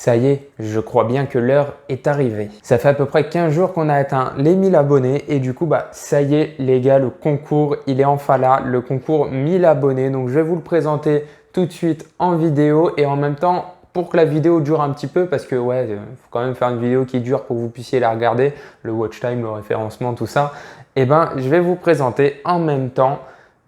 Ça y est, je crois bien que l'heure est arrivée. Ça fait à peu près 15 jours qu'on a atteint les 1000 abonnés et du coup, ça y est les gars, le concours, il est enfin là, le concours 1000 abonnés. Donc, je vais vous le présenter tout de suite en vidéo et en même temps, pour que la vidéo dure un petit peu, parce que ouais, faut quand même faire une vidéo qui dure pour que vous puissiez la regarder, le watch time, le référencement, tout ça. Et je vais vous présenter en même temps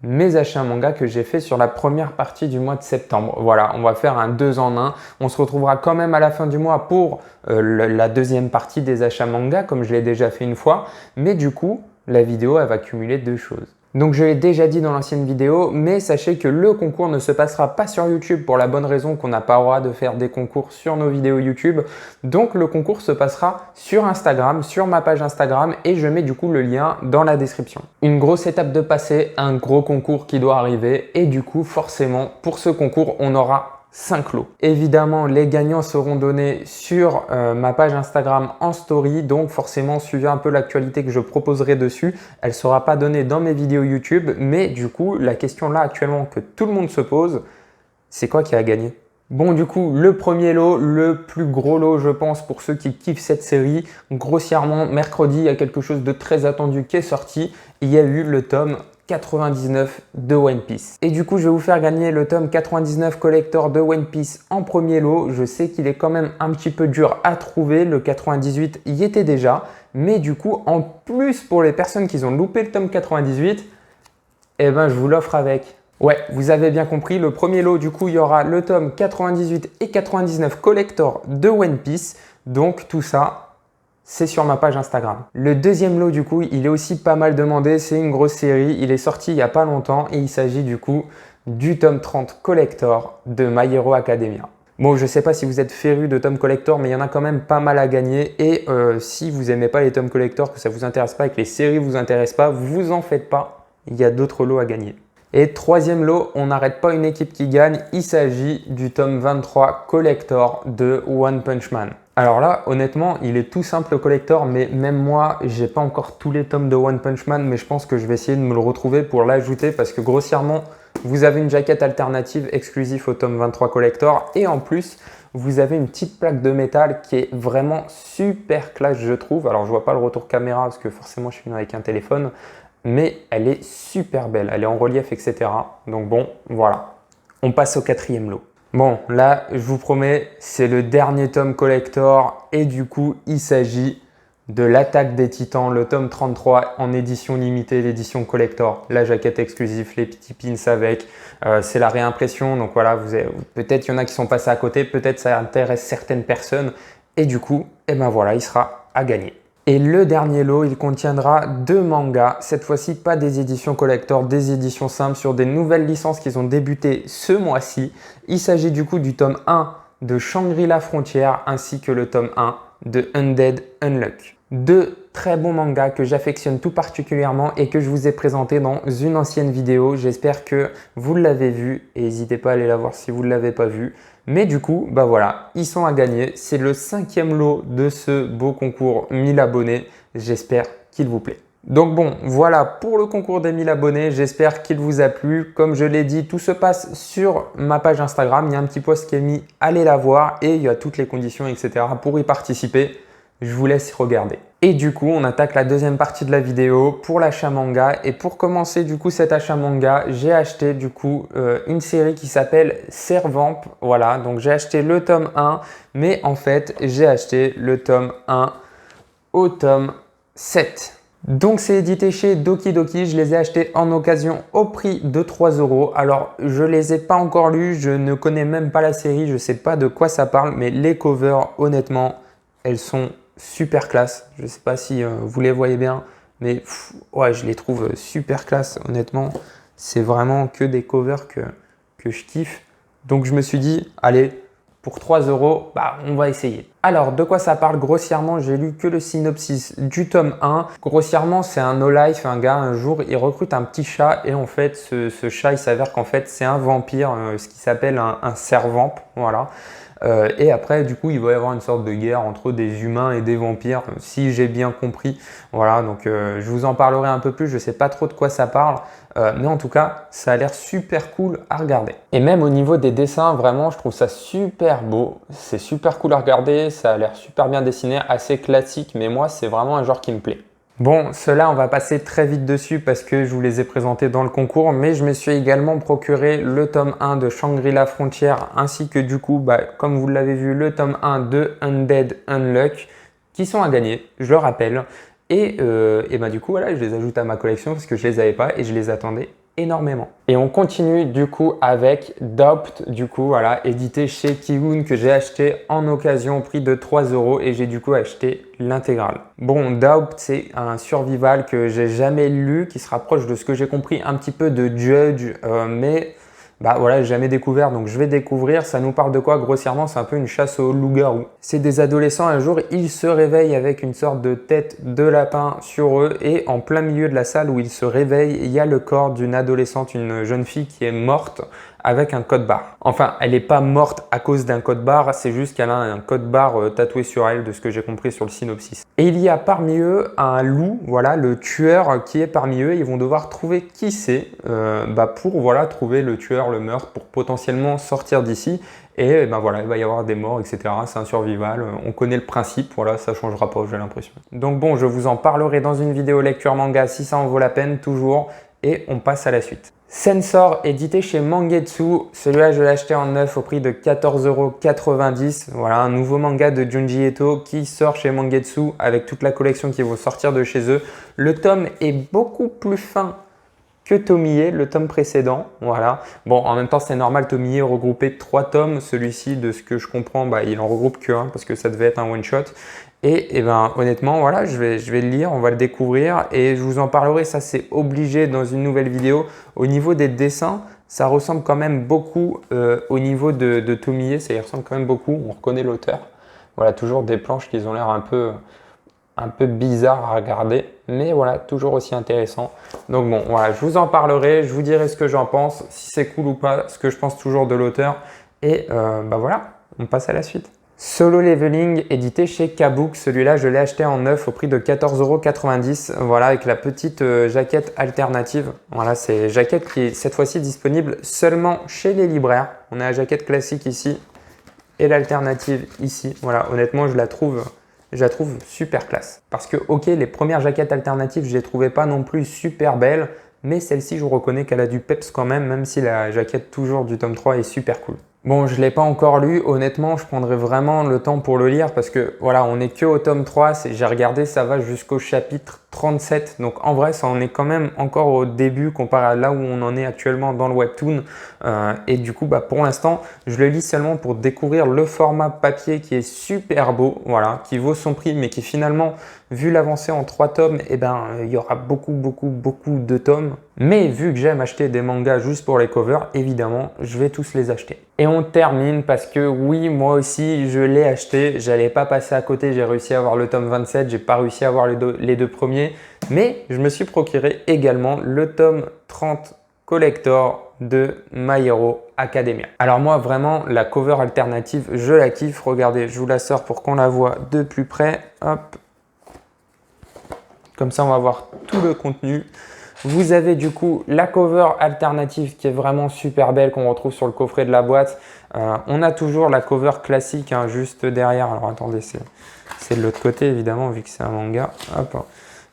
mes achats manga que j'ai fait sur la première partie du mois de septembre. Voilà, on va faire un 2 en 1. On se retrouvera quand même à la fin du mois pour la deuxième partie des achats manga, comme je l'ai déjà fait une fois. Mais du coup, la vidéo, elle va cumuler deux choses. Donc je l'ai déjà dit dans l'ancienne vidéo, mais sachez que le concours ne se passera pas sur YouTube pour la bonne raison qu'on n'a pas le droit de faire des concours sur nos vidéos YouTube. Donc le concours se passera sur Instagram, sur ma page Instagram et je mets du coup le lien dans la description. Une grosse étape de passer, un gros concours qui doit arriver et du coup forcément pour ce concours on aura 5 lots. Évidemment, les gagnants seront donnés sur ma page Instagram en story. Donc forcément, suivez un peu l'actualité que je proposerai dessus. Elle ne sera pas donnée dans mes vidéos YouTube. Mais du coup, la question là actuellement que tout le monde se pose, c'est quoi qui a gagné? Bon, du coup, le premier lot, le plus gros lot, je pense, pour ceux qui kiffent cette série. Grossièrement, mercredi, il y a quelque chose de très attendu qui est sorti. Il y a eu le tome 99 de One Piece. Et du coup, je vais vous faire gagner le tome 99 collector de One Piece en premier lot. Je sais qu'il est quand même un petit peu dur à trouver. Le 98 y était déjà. Mais du coup, en plus pour les personnes qui ont loupé le tome 98, je vous l'offre avec. Ouais, vous avez bien compris. Le premier lot, du coup, il y aura le tome 98 et 99 collector de One Piece. Donc, tout ça, c'est sur ma page Instagram. Le deuxième lot, du coup, il est aussi pas mal demandé. C'est une grosse série. Il est sorti il n'y a pas longtemps et il s'agit du coup du tome 30 collector de My Hero Academia. Bon, je ne sais pas si vous êtes féru de tomes collector, mais il y en a quand même pas mal à gagner. Et si vous n'aimez pas les tomes collector, que ça ne vous intéresse pas et que les séries ne vous intéressent pas, vous en faites pas. Il y a d'autres lots à gagner. Et troisième lot, on n'arrête pas une équipe qui gagne. Il s'agit du tome 23 collector de One Punch Man. Alors là, honnêtement, il est tout simple le collector, mais même moi, j'ai pas encore tous les tomes de One Punch Man, mais je pense que je vais essayer de me le retrouver pour l'ajouter parce que grossièrement, vous avez une jaquette alternative exclusive au tome 23 collector et en plus, vous avez une petite plaque de métal qui est vraiment super classe, je trouve. Alors, je vois pas le retour caméra parce que forcément, je suis venu avec un téléphone, mais elle est super belle, elle est en relief, etc. Donc bon, voilà. On passe au quatrième lot. Bon, là, je vous promets, c'est le dernier tome collector et du coup, il s'agit de l'Attaque des Titans, le tome 33 en édition limitée, l'édition collector, la jaquette exclusive, les petits pins avec, c'est la réimpression. Donc voilà, peut-être il y en a qui sont passés à côté, peut-être ça intéresse certaines personnes et du coup, voilà, il sera à gagner. Et le dernier lot, il contiendra 2 mangas, cette fois-ci pas des éditions collector, des éditions simples sur des nouvelles licences qui ont débuté ce mois-ci. Il s'agit du coup du tome 1 de Shangri-La Frontière ainsi que le tome 1 de Undead Unluck. 2 très bons mangas que j'affectionne tout particulièrement et que je vous ai présenté dans une ancienne vidéo. J'espère que vous l'avez vu et n'hésitez pas à aller la voir si vous ne l'avez pas vu. Mais du coup, voilà, ils sont à gagner. C'est le 5e lot de ce beau concours 1000 abonnés. J'espère qu'il vous plaît. Donc bon, voilà pour le concours des 1000 abonnés. J'espère qu'il vous a plu. Comme je l'ai dit, tout se passe sur ma page Instagram. Il y a un petit post qui est mis, allez la voir et il y a toutes les conditions, etc. pour y participer. Je vous laisse regarder. Et du coup, on attaque la deuxième partie de la vidéo pour l'achat manga. Et pour commencer du coup cet achat manga, j'ai acheté du coup une série qui s'appelle Servamp. Voilà, donc j'ai acheté le tome 1, mais en fait, j'ai acheté le tome 1 au tome 7. Donc c'est édité chez Doki Doki, je les ai achetés en occasion au prix de 3 €. Alors je ne les ai pas encore lus, je ne connais même pas la série, je ne sais pas de quoi ça parle, mais les covers honnêtement, elles sont super classe. Je ne sais pas si vous les voyez bien, mais ouais, je les trouve super classe. Honnêtement, c'est vraiment que des covers que je kiffe. Donc, je me suis dit, allez, pour 3 €, on va essayer. Alors, de quoi ça parle? Grossièrement, j'ai lu que le synopsis du tome 1. Grossièrement, c'est un no-life. Un gars, un jour, il recrute un petit chat et en fait, ce chat, il s'avère qu'en fait, c'est un vampire, ce qui s'appelle un servamp. Voilà. Et après, du coup, il va y avoir une sorte de guerre entre des humains et des vampires, si j'ai bien compris. Voilà, donc je vous en parlerai un peu plus. Je sais pas trop de quoi ça parle, mais en tout cas, ça a l'air super cool à regarder. Et même au niveau des dessins, vraiment, je trouve ça super beau. C'est super cool à regarder, ça a l'air super bien dessiné, assez classique, mais moi, c'est vraiment un genre qui me plaît. Bon, ceux-là, on va passer très vite dessus parce que je vous les ai présentés dans le concours, mais je me suis également procuré le tome 1 de Shangri-La Frontier ainsi que du coup, comme vous l'avez vu, le tome 1 de Undead Unluck qui sont à gagner, je le rappelle. Et du coup, voilà, je les ajoute à ma collection parce que je les avais pas et je les attendais énormément. Et on continue du coup avec Doubt, du coup voilà, édité chez Kiun que j'ai acheté en occasion au prix de 3 € et j'ai du coup acheté l'intégrale. Bon, Doubt c'est un survival que j'ai jamais lu, qui se rapproche de ce que j'ai compris un petit peu de Judge, mais voilà, j'ai jamais découvert, donc je vais découvrir. Ça nous parle de quoi grossièrement? C'est un peu une chasse aux loups-garous. C'est des adolescents, un jour, ils se réveillent avec une sorte de tête de lapin sur eux et en plein milieu de la salle où ils se réveillent, il y a le corps d'une adolescente, une jeune fille qui est morte avec un code barre. Enfin, elle n'est pas morte à cause d'un code barre, c'est juste qu'elle a un code barre tatoué sur elle, de ce que j'ai compris sur le synopsis. Et il y a parmi eux un loup, voilà, le tueur qui est parmi eux. Ils vont devoir trouver qui c'est pour voilà, trouver le tueur, le meurtre, pour potentiellement sortir d'ici. Et voilà, il va y avoir des morts, etc. C'est un survival. On connaît le principe, voilà, ça ne changera pas, j'ai l'impression. Donc bon, je vous en parlerai dans une vidéo lecture manga si ça en vaut la peine, toujours. Et on passe à la suite. Sensor, édité chez Mangetsu. Celui-là, je l'ai acheté en neuf au prix de 14,90 €. Voilà, un nouveau manga de Junji Ito qui sort chez Mangetsu avec toute la collection qui va sortir de chez eux. Le tome est beaucoup plus fin que Tomie, le tome précédent. Voilà. Bon, en même temps, c'est normal, Tomie regroupait 3 tomes. Celui-ci, de ce que je comprends, il en regroupe que 1 parce que ça devait être un one-shot. Et honnêtement, voilà, je vais le lire, on va le découvrir et je vous en parlerai. Ça, c'est obligé dans une nouvelle vidéo. Au niveau des dessins, ça ressemble quand même beaucoup au niveau de Tomie. Ça y ressemble quand même beaucoup. On reconnaît l'auteur. Voilà, toujours des planches qui ont l'air un peu bizarre à regarder, mais voilà, toujours aussi intéressant. Donc bon, voilà, je vous en parlerai, je vous dirai ce que j'en pense, si c'est cool ou pas, ce que je pense toujours de l'auteur. Et voilà, on passe à la suite. Solo Leveling, édité chez Kabook. Celui-là, je l'ai acheté en neuf au prix de 14,90 €. Voilà, avec la petite jaquette alternative. Voilà, c'est jaquette qui est cette fois-ci disponible seulement chez les libraires. On a la jaquette classique ici et l'alternative ici. Voilà, honnêtement, je la trouve super classe. Parce que, ok, les premières jaquettes alternatives, je les trouvais pas non plus super belles, mais celle-ci, je reconnais qu'elle a du peps quand même si la jaquette toujours du tome 3 est super cool. Bon, je ne l'ai pas encore lu. Honnêtement, je prendrai vraiment le temps pour le lire parce que voilà, on n'est que au tome 3. J'ai regardé, ça va jusqu'au chapitre 37. Donc en vrai, ça en est quand même encore au début comparé à là où on en est actuellement dans le webtoon. Et du coup, pour l'instant, je le lis seulement pour découvrir le format papier qui est super beau, voilà, qui vaut son prix, mais qui finalement, vu l'avancée en 3 tomes, il y aura beaucoup de tomes. Mais vu que j'aime acheter des mangas juste pour les covers, évidemment, je vais tous les acheter. Et on termine parce que oui, moi aussi, je l'ai acheté. J'allais pas passer à côté, j'ai réussi à avoir le tome 27, j'ai pas réussi à avoir les deux premiers. Mais je me suis procuré également le tome 30 collector de My Hero Academia. Alors moi, vraiment, la cover alternative, je la kiffe. Regardez, je vous la sors pour qu'on la voit de plus près. Hop. Comme ça, on va voir tout le contenu. Vous avez du coup la cover alternative qui est vraiment super belle, qu'on retrouve sur le coffret de la boîte. On a toujours la cover classique juste derrière. Alors attendez, c'est de l'autre côté évidemment vu que c'est un manga. Hop.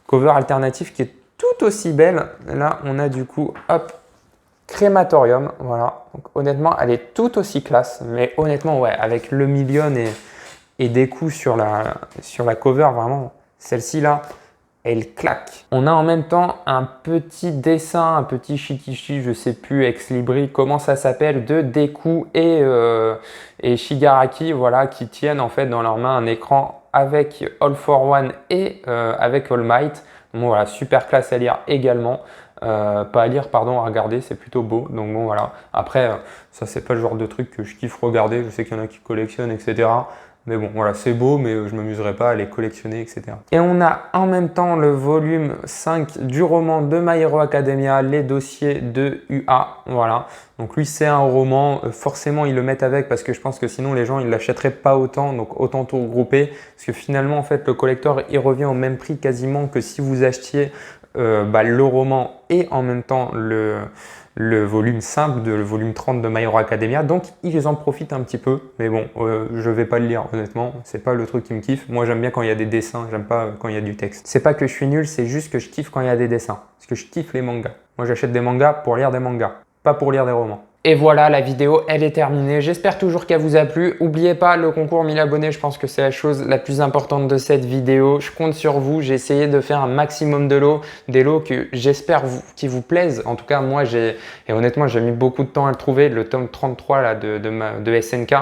Cover alternative qui est tout aussi belle. Là, on a du coup, hop, Crématorium. Voilà. Donc honnêtement, elle est tout aussi classe. Mais honnêtement, ouais, avec le million et des coups sur la cover, vraiment, celle-ci là, elle claque. On a en même temps un petit dessin, un petit shikishi, je sais plus, ex libri, comment ça s'appelle, de Deku et Shigaraki, voilà, qui tiennent en fait dans leurs mains un écran avec All for One et avec All Might. Bon voilà, super classe à lire également. Pas à lire, pardon, à regarder, c'est plutôt beau. Donc bon voilà. Après, ça c'est pas le genre de truc que je kiffe regarder. Je sais qu'il y en a qui collectionnent, etc. Mais bon, voilà, c'est beau, mais je ne m'amuserai pas à les collectionner, etc. Et on a en même temps le volume 5 du roman de My Hero Academia, les dossiers de UA. Voilà. Donc lui, c'est un roman. Forcément, ils le mettent avec parce que je pense que sinon, les gens, ils ne l'achèteraient pas autant. Donc, autant tout regrouper. Parce que finalement, en fait, le collector, il revient au même prix quasiment que si vous achetiez le roman et en même temps le volume simple, le volume 30 de My Hero Academia. Donc, ils en profitent un petit peu. Mais bon, je vais pas le lire, honnêtement. C'est pas le truc qui me kiffe. Moi, j'aime bien quand il y a des dessins. J'aime pas quand il y a du texte. C'est pas que je suis nul, c'est juste que je kiffe quand il y a des dessins. Parce que je kiffe les mangas. Moi, j'achète des mangas pour lire des mangas, pas pour lire des romans. Et voilà, la vidéo, elle est terminée. J'espère toujours qu'elle vous a plu. N'oubliez pas le concours 1000 abonnés. Je pense que c'est la chose la plus importante de cette vidéo. Je compte sur vous. J'ai essayé de faire un maximum de lots, des lots que j'espère qui vous plaisent. En tout cas, moi, et honnêtement, j'ai mis beaucoup de temps à le trouver. Le tome 33 là, de SNK.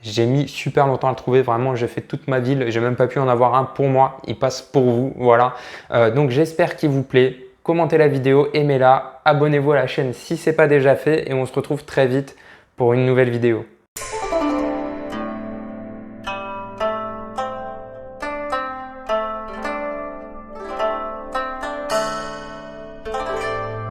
J'ai mis super longtemps à le trouver, vraiment j'ai fait toute ma ville, j'ai même pas pu en avoir un pour moi, il passe pour vous, voilà. Donc j'espère qu'il vous plaît. Commentez la vidéo, aimez-la, abonnez-vous à la chaîne si ce n'est pas déjà fait et on se retrouve très vite pour une nouvelle vidéo.